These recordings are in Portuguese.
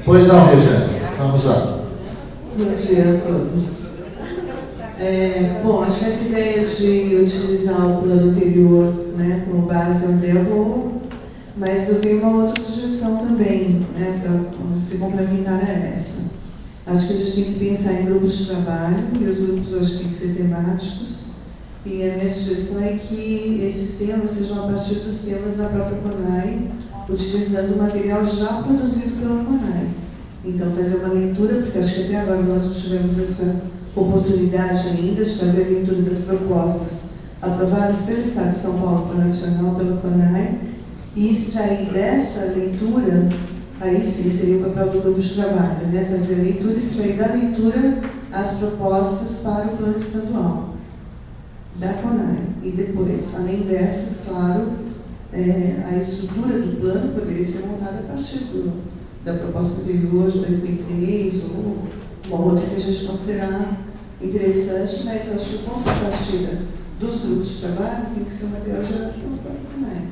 Pois não, Rejane, vamos lá. Bom dia a todos. Bom, acho que essa ideia de utilizar o plano anterior, né, como base é uma ideia boa, mas eu tenho uma outra sugestão também, né, para se complementar a essa. Acho que a gente tem que pensar em grupos de trabalho, e os grupos hoje têm que ser temáticos, e a minha sugestão é que esses temas sejam a partir dos temas da própria CONAI, utilizando o material já produzido pela CONAI. Então, fazer uma leitura, porque acho que até agora nós não tivemos essa oportunidade ainda de fazer a leitura das propostas aprovadas pelo Estado de São Paulo, pelo Nacional, pela CONAI, e extrair dessa leitura, aí sim seria o papel do grupo de trabalho, né? Fazer a leitura e extrair da leitura as propostas para o plano estadual da CONAI. E depois, além dessas, claro, a estrutura do plano poderia ser montada a partir da proposta anterior de 2003 ou uma outra que a gente considerar interessante, mas acho que o ponto de partida dos grupos de trabalho tem que ser um material gerado pelo próprio CONAI.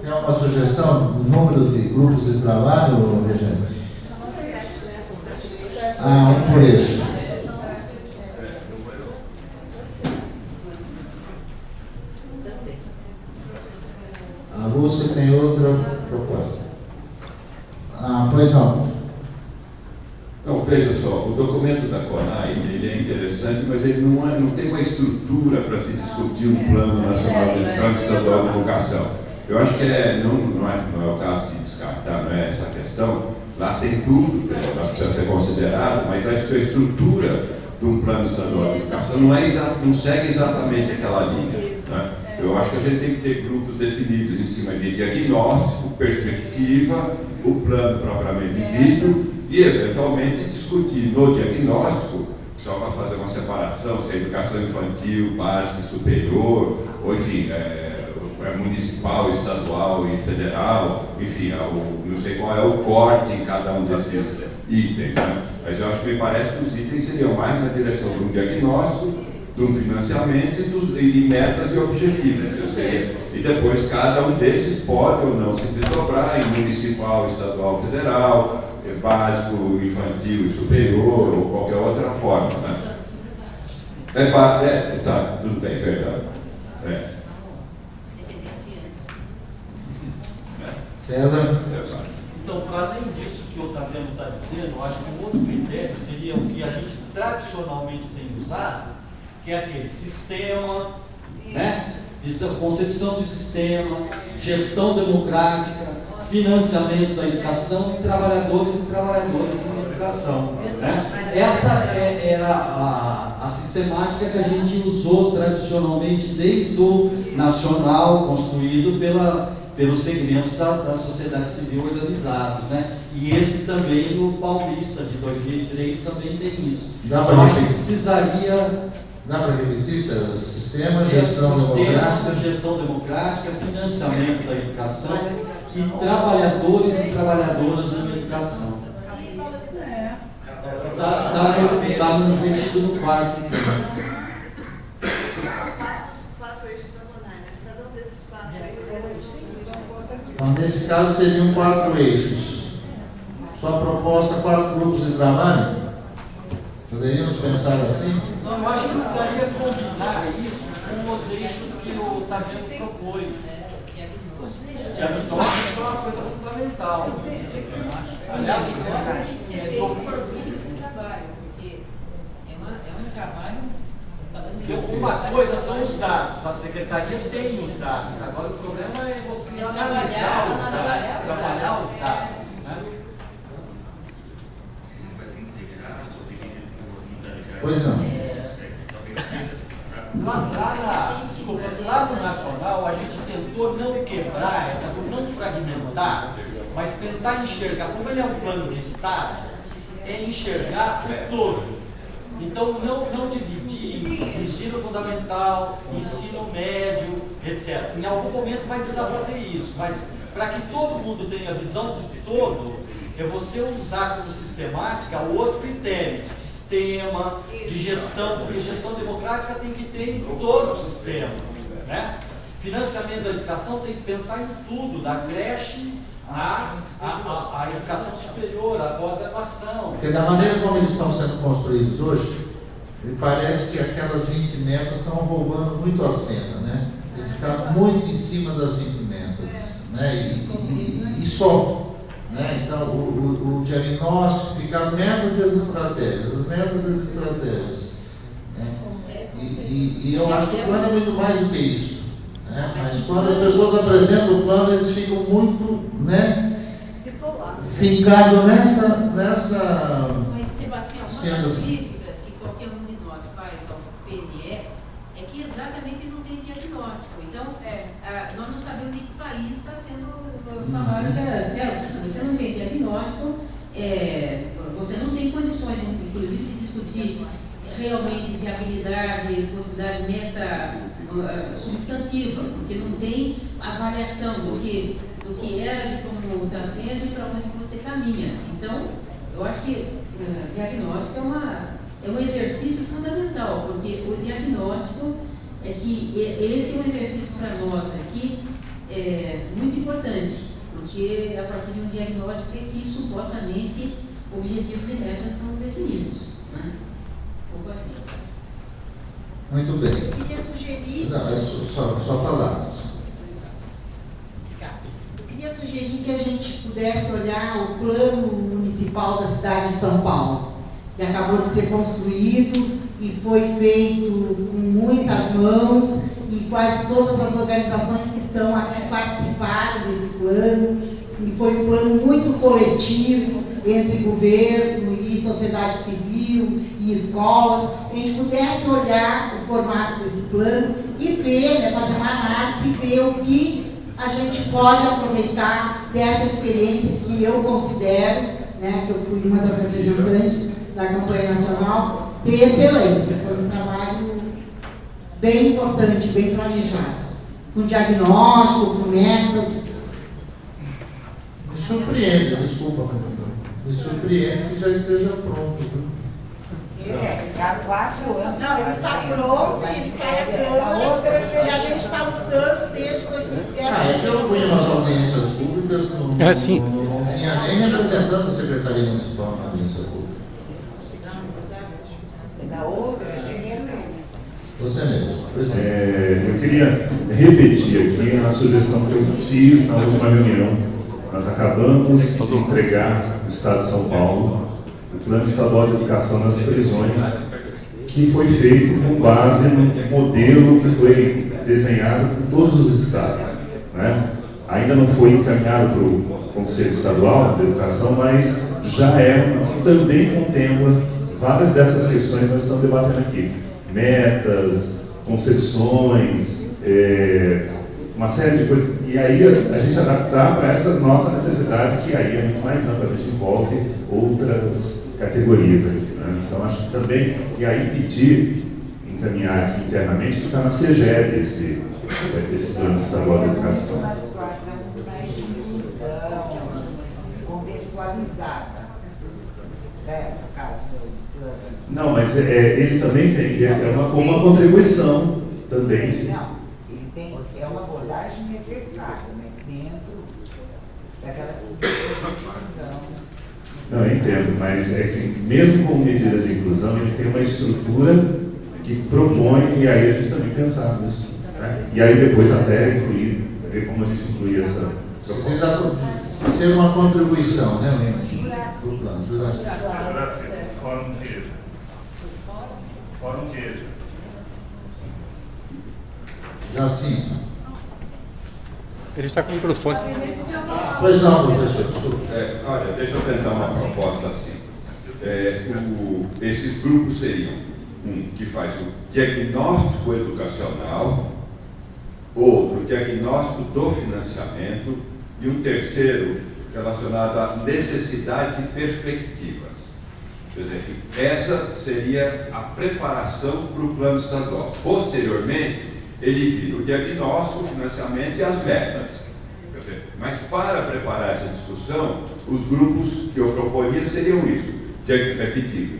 Tem uma sugestão do número de grupos de trabalho, Rejane? Um por eixo. A Lúcia tem outra proposta. Pois não. Não, veja só, o documento da CONAI, ele é interessante, mas ele não tem uma estrutura para se discutir um plano nacional de estadual de educação. Eu acho que não é o caso de descartar, não é essa questão. Lá tem tudo, acho que precisa ser considerado, mas acho que a estrutura de um plano estadual de educação não segue exatamente aquela linha, né? Eu acho que a gente tem que ter grupos definidos em cima de diagnóstico, perspectiva, o plano propriamente dito e, eventualmente, discutir no diagnóstico, só para fazer uma separação, se é educação infantil, básica e superior, ou, enfim, municipal, estadual e federal, enfim, não sei qual é o corte em cada um desses itens, né? Mas eu acho que me parece que os itens seriam mais na direção de um diagnóstico, de um financiamento e metas e objetivos. E depois cada um desses pode ou não se desdobrar em municipal, estadual, federal, básico, infantil e superior ou qualquer outra forma, né? Tá, tudo bem, verdade. César? Então, para além disso que o Otaviano está dizendo, eu acho que um outro critério seria o que a gente tradicionalmente tem usado, que é aquele sistema, né? Concepção de sistema, gestão democrática, financiamento da educação e trabalhadores e trabalhadoras na educação, né? Essa era a sistemática que a gente usou tradicionalmente desde o nacional, construído pelos segmentos da sociedade civil organizados, né? E esse também no Paulista de 2003 também tem isso. Dá para repetir? Sistema, gestão democrática, financiamento da educação e trabalhadores e trabalhadoras da educação. Está no repetido no quarto. Então, nesse caso, seriam 4 eixos. Sua proposta, 4 grupos de trabalho? Poderíamos pensar assim? Não, eu acho que precisaria combinar isso com os eixos que o Otaviano propôs. Diagnóstico é uma coisa fundamental. Aliás, uma coisa são os dados, a secretaria tem os dados, agora o problema é você analisar os dados, trabalhar os dados, né? Pois não. Lá no Nacional, a gente tentou não quebrar, não fragmentar, mas tentar enxergar, como ele é um plano de Estado, é enxergar o todo. Então, não dividir ensino fundamental, ensino médio, etc. Em algum momento vai precisar fazer isso, mas para que todo mundo tenha a visão do todo, é você usar como sistemática o outro critério de sistema de gestão, porque gestão democrática tem que ter em todo o sistema, né? Financiamento da educação tem que pensar em tudo, da creche à educação superior, à pós-graduação. Porque da maneira como eles estão sendo construídos hoje, me parece que aquelas 20 metas estão roubando muito a cena, né? Tem que ficar muito em cima das 20 metas, né? E só, né? Então, o diagnóstico fica as metas e as estratégias, né? E eu acho que o plano é muito mais do que isso, né? Mas quando as pessoas apresentam o plano, eles ficam muito, né? Fincados nessa Mas, Sebastião, uma das críticas que qualquer um de nós faz ao PNE é que exatamente não tem diagnóstico. Então, nós não sabemos de que país está sendo falado, certo? Se você não tem diagnóstico, você não tem condições, inclusive, de discutir realmente viabilidade, possibilidade de meta substantiva, porque não tem avaliação do que era, de como está sendo e para onde você caminha. Então, eu acho que diagnóstico é um exercício fundamental, porque o diagnóstico esse é um exercício para nós aqui muito importante, porque a partir de um diagnóstico é que supostamente objetivos e metas são definidos, né? Um pouco assim. Muito bem. Eu queria sugerir. Não, é só falar. Eu queria sugerir que a gente pudesse olhar o plano municipal da cidade de São Paulo, que acabou de ser construído e foi feito com muitas mãos, e quase todas as organizações que estão aqui participaram desse plano, e foi um plano muito coletivo entre governo e sociedade civil e escolas. A gente pudesse olhar o formato desse plano e ver, fazer uma análise e ver o que a gente pode aproveitar dessa experiência que eu considero, que eu fui uma das representantes da campanha nacional, de excelência. Foi um trabalho bem importante, bem planejado, com diagnóstico, com metas. Me surpreende, desculpa, me surpreende que já esteja pronto. Há 4 anos. Não, está pronto, e a gente está lutando desde 2010. Eu fui em umas audiências públicas, não tinha nem representante da Secretaria Municipal na audiência pública. Da outra, Você mesmo. Pois é. Eu queria repetir aqui a sugestão que eu fiz na última reunião. Nós acabamos de entregar do Estado de São Paulo o Plano Estadual de Educação nas Prisões, que foi feito com base no modelo que foi desenhado por todos os estados, né? Ainda não foi encaminhado para o Conselho Estadual de Educação, mas já também contempla várias dessas questões que nós estamos debatendo aqui. Metas, concepções, uma série de coisas. E aí a gente adaptar para essa nossa necessidade, que aí é muito mais ampla, a gente envolve outras categorias. Né? Então acho que também, e aí pedir, encaminhar aqui internamente, que está na CEGEB esse Plano Estadual de Educação. uma situação mais de inclusão, contextualizada, certo? No caso do plano. Não, mas ele também tem, é uma contribuição também. Não, ele tem, é uma abordagem necessária, mas dentro daquela inclusão. Não, eu entendo, mas é que mesmo com medida de inclusão, ele tem uma estrutura que propõe, e aí a gente também pensar nisso. Né? E aí depois até incluir, ver como a gente inclui essa proposta. Ser uma contribuição, realmente, para o plano. Fórum Queijo. Fórum Queijo. Jacinto. Ele está com o microfone. Pois não, professor, desculpa. Olha, deixa eu tentar uma proposta assim. Esses grupos seriam um que faz o diagnóstico educacional, outro diagnóstico do financiamento e um terceiro relacionado a necessidades e perspectivas. Quer dizer, essa seria a preparação para o plano estadual. Posteriormente, ele vira o diagnóstico, o financiamento e as metas. Quer dizer, mas para preparar essa discussão, os grupos que eu proporia seriam isso: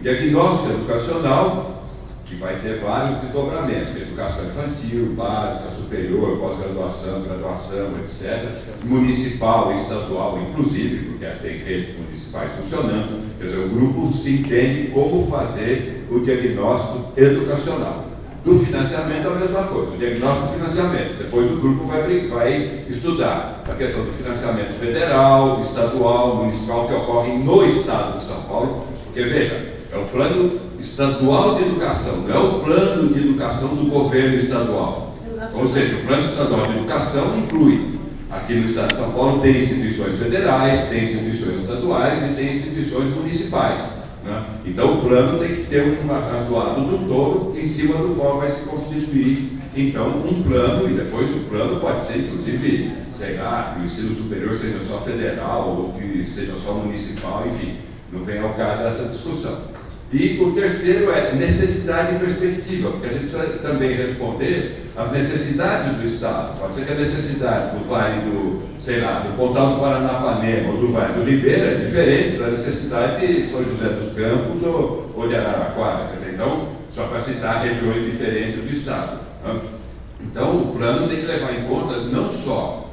diagnóstico educacional, que vai ter vários desdobramentos, educação infantil, básica, superior, pós-graduação, graduação, etc. Municipal e estadual, inclusive, porque tem redes municipais funcionando. Quer dizer, o grupo se entende como fazer o diagnóstico educacional. Do financiamento é a mesma coisa, o diagnóstico do financiamento. Depois o grupo vai estudar a questão do financiamento federal, estadual, municipal, que ocorre no estado de São Paulo, porque, veja, é o plano estadual de educação, não é o plano de educação do governo estadual. Ou seja, o plano estadual de educação inclui, aqui no estado de São Paulo, tem instituições federais, tem instituições estaduais e tem instituições municipais. Né? Então, o plano tem que ter um razoado do todo, em cima do qual vai se constituir, então, um plano, e depois o plano pode ser, inclusive, sei lá, que o ensino superior seja só federal, ou que seja só municipal, enfim, não vem ao caso essa discussão. E o terceiro é necessidade e perspectiva, porque a gente precisa também responder às necessidades do Estado. Pode ser que a necessidade do Vale do, sei lá, do Pontal do Paranapanema ou do Vale do Ribeira é diferente da necessidade de São José dos Campos ou de Araraquara. Quer dizer, então, só para citar regiões diferentes do Estado. Então, o plano tem que levar em conta não só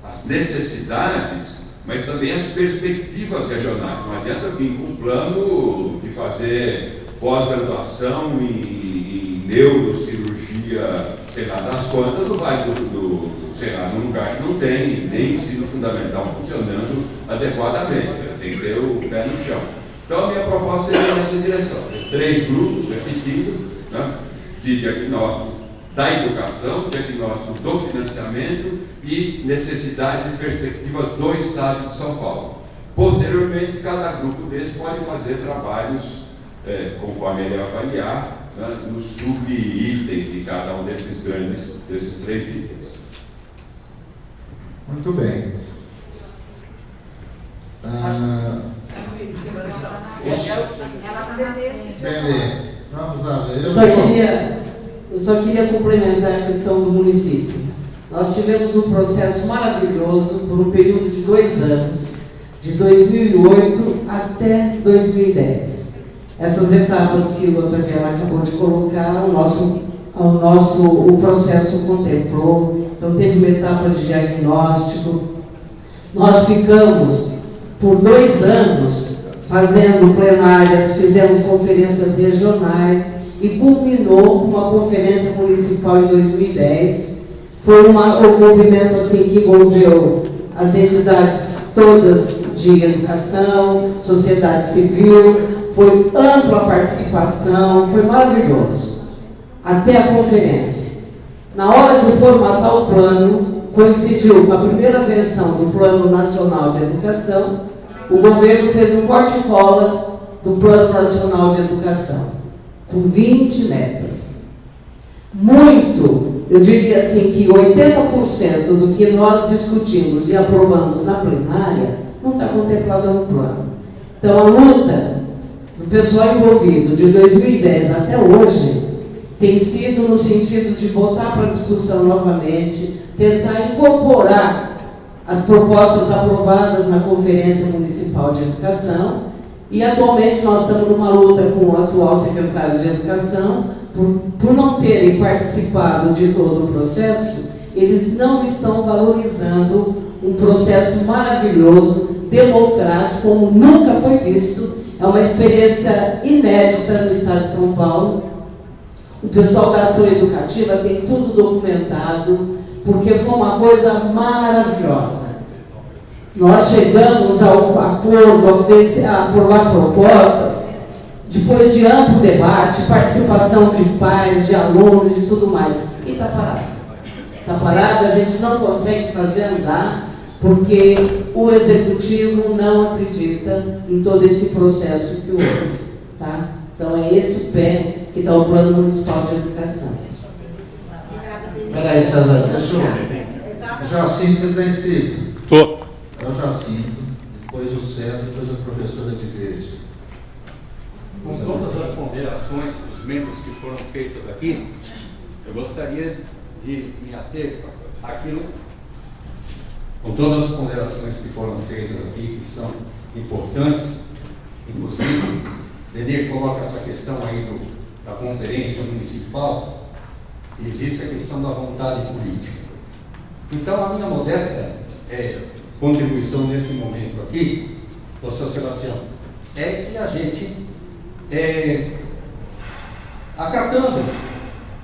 as necessidades, mas também as perspectivas regionais. Não adianta vir com um plano de fazer pós-graduação em neurocirurgia, sei lá, das quantas, não vai sei lá, num lugar que não tem nem ensino fundamental funcionando adequadamente. Tem que ter o pé no chão. Então, a minha proposta seria nessa direção. 3 grupos, repetindo, né, de diagnóstico da educação, diagnóstico do financiamento e necessidades e perspectivas do Estado de São Paulo. Posteriormente, cada grupo desses pode fazer trabalhos, conforme ele avaliar, né, nos sub-itens de cada um desses 3 itens. Muito bem. Vamos lá. Eu só queria complementar a questão do município. Nós tivemos um processo maravilhoso por um período de 2 anos, de 2008 até 2010. Essas etapas que o Otávio acabou de colocar, o processo contemplou. Então, teve uma etapa de diagnóstico. Nós ficamos por 2 anos fazendo plenárias, fizemos conferências regionais e culminou com uma conferência municipal em 2010. Foi um movimento assim, que envolveu as entidades todas de educação, sociedade civil, foi ampla participação, foi maravilhoso. Até a conferência. Na hora de formatar o plano, coincidiu com a primeira versão do Plano Nacional de Educação, o governo fez um corte e cola do Plano Nacional de Educação, com 20 metas. Muito, eu diria assim, que 80% do que nós discutimos e aprovamos na plenária não está contemplado no plano. Então, a luta do pessoal envolvido de 2010 até hoje tem sido no sentido de botar para discussão novamente, tentar incorporar as propostas aprovadas na Conferência Municipal de Educação, e atualmente nós estamos numa luta com o atual secretário de Educação, por não terem participado de todo o processo, eles não estão valorizando um processo maravilhoso, democrático, como nunca foi visto. É uma experiência inédita no estado de São Paulo. O pessoal da ação educativa tem tudo documentado, porque foi uma coisa maravilhosa. Nós chegamos ao acordo, a aprovar propostas, depois de amplo debate, participação de pais, de alunos, de tudo mais. E está parado. Está parado, a gente não consegue fazer andar, porque o executivo não acredita em todo esse processo que houve. Tá? Então é esse o pé que está o Plano Municipal de Educação. Espera aí, César, deixa eu... Jacinto, você está inscrito? Estou. É o Jacinto, depois o César, depois a professora de verde. Com todas as ponderações dos membros que foram feitas aqui, eu gostaria de me ater àquilo, com todas as ponderações que foram feitas aqui, que são importantes, inclusive Nenê coloca essa questão aí da conferência municipal, existe a questão da vontade política. Então, a minha modesta contribuição nesse momento aqui, professor Sebastião, é que a gente, acatando,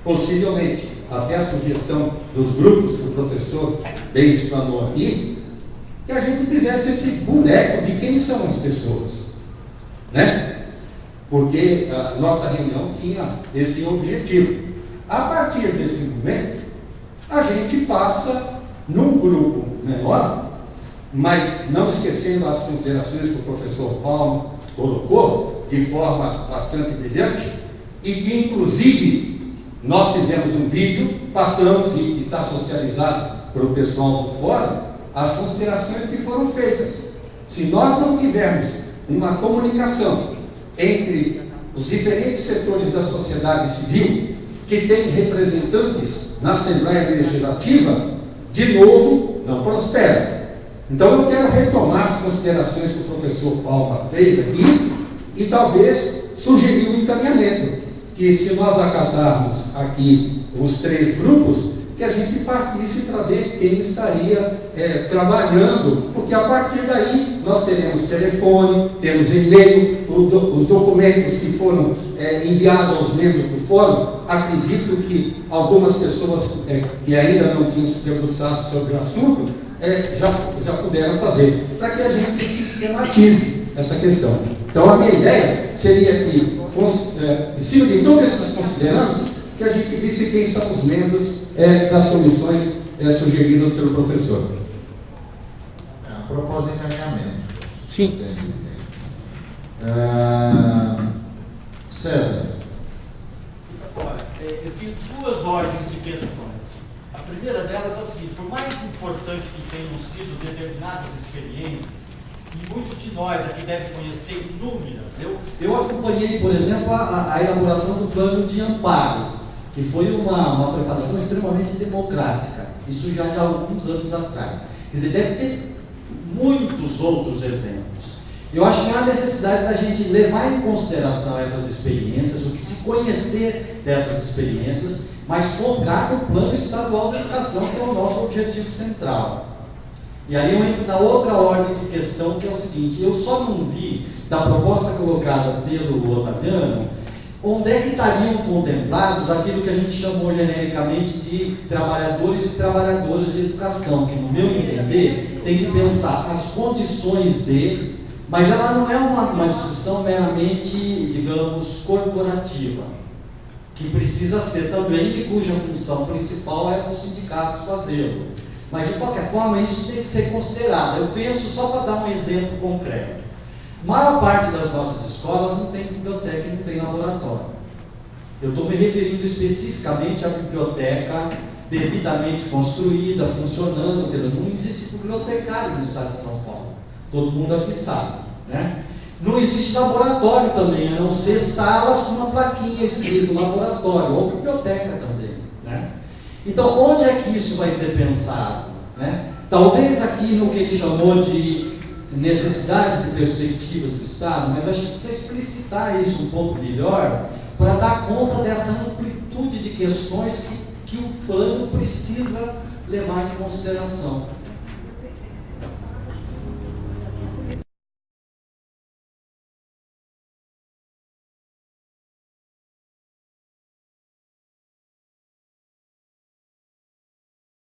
possivelmente, até a sugestão dos grupos que o professor bem explanou aqui, que a gente fizesse esse boneco de quem são as pessoas, né? Porque a nossa reunião tinha esse objetivo. A partir desse momento, a gente passa num grupo menor, mas não esquecendo as considerações que o professor Paulo colocou de forma bastante brilhante, e que inclusive nós fizemos um vídeo, passamos e está socializado para o pessoal do fórum, as considerações que foram feitas. Se nós não tivermos uma comunicação entre os diferentes setores da sociedade civil, que tem representantes na Assembleia Legislativa, de novo, não prospera. Então, eu quero retomar as considerações que o professor Palma fez aqui e talvez sugerir um encaminhamento, que se nós acatarmos aqui os 3 grupos, que a gente partisse para ver quem estaria trabalhando, porque a partir daí nós teremos telefone, temos e-mail, os documentos que foram enviados aos membros do fórum. Acredito que algumas pessoas que ainda não tinham se debruçado sobre o assunto já puderam fazer, para que a gente sistematize essa questão. Então, a minha ideia seria que, em cima de todas essas considerandos, que a gente visse quem são os membros das comissões sugeridas pelo professor. A propósito de encaminhamento. Sim. César. Olha, eu tenho 2 ordens de questões. A primeira delas é a seguinte: por mais importante que tenham sido determinadas experiências, e muitos de nós aqui devem conhecer inúmeras, eu acompanhei, por exemplo, a elaboração do plano de amparo, que foi uma preparação extremamente democrática, isso já há alguns anos atrás. Quer dizer, deve ter muitos outros exemplos. Eu acho que há necessidade da gente levar em consideração essas experiências, o que se conhecer dessas experiências, mas focar no plano estadual de educação, que é o nosso objetivo central. E aí eu entro na outra ordem de questão, que é o seguinte: eu só não vi, da proposta colocada pelo Otaviano, onde é que estariam contemplados aquilo que a gente chamou genericamente de trabalhadores e trabalhadoras de educação, que, no meu entender, tem que pensar as condições de, mas ela não é uma discussão meramente, digamos, corporativa, que precisa ser também, e cuja função principal é os sindicatos fazê-lo. Mas, de qualquer forma, isso tem que ser considerado. Eu penso, só para dar um exemplo concreto, a maior parte das nossas escolas não tem biblioteca e não tem laboratório. Eu estou me referindo especificamente à biblioteca devidamente construída, funcionando, não existe bibliotecário no estado de São Paulo. Todo mundo aqui sabe, né? Não existe laboratório também, a não ser salas com uma plaquinha escrito laboratório, ou biblioteca também, né? Então, onde é que isso vai ser pensado, né? Talvez aqui no que ele chamou de necessidades e perspectivas do Estado, mas acho que precisa explicitar isso um pouco melhor para dar conta dessa amplitude de questões que o plano precisa levar em consideração.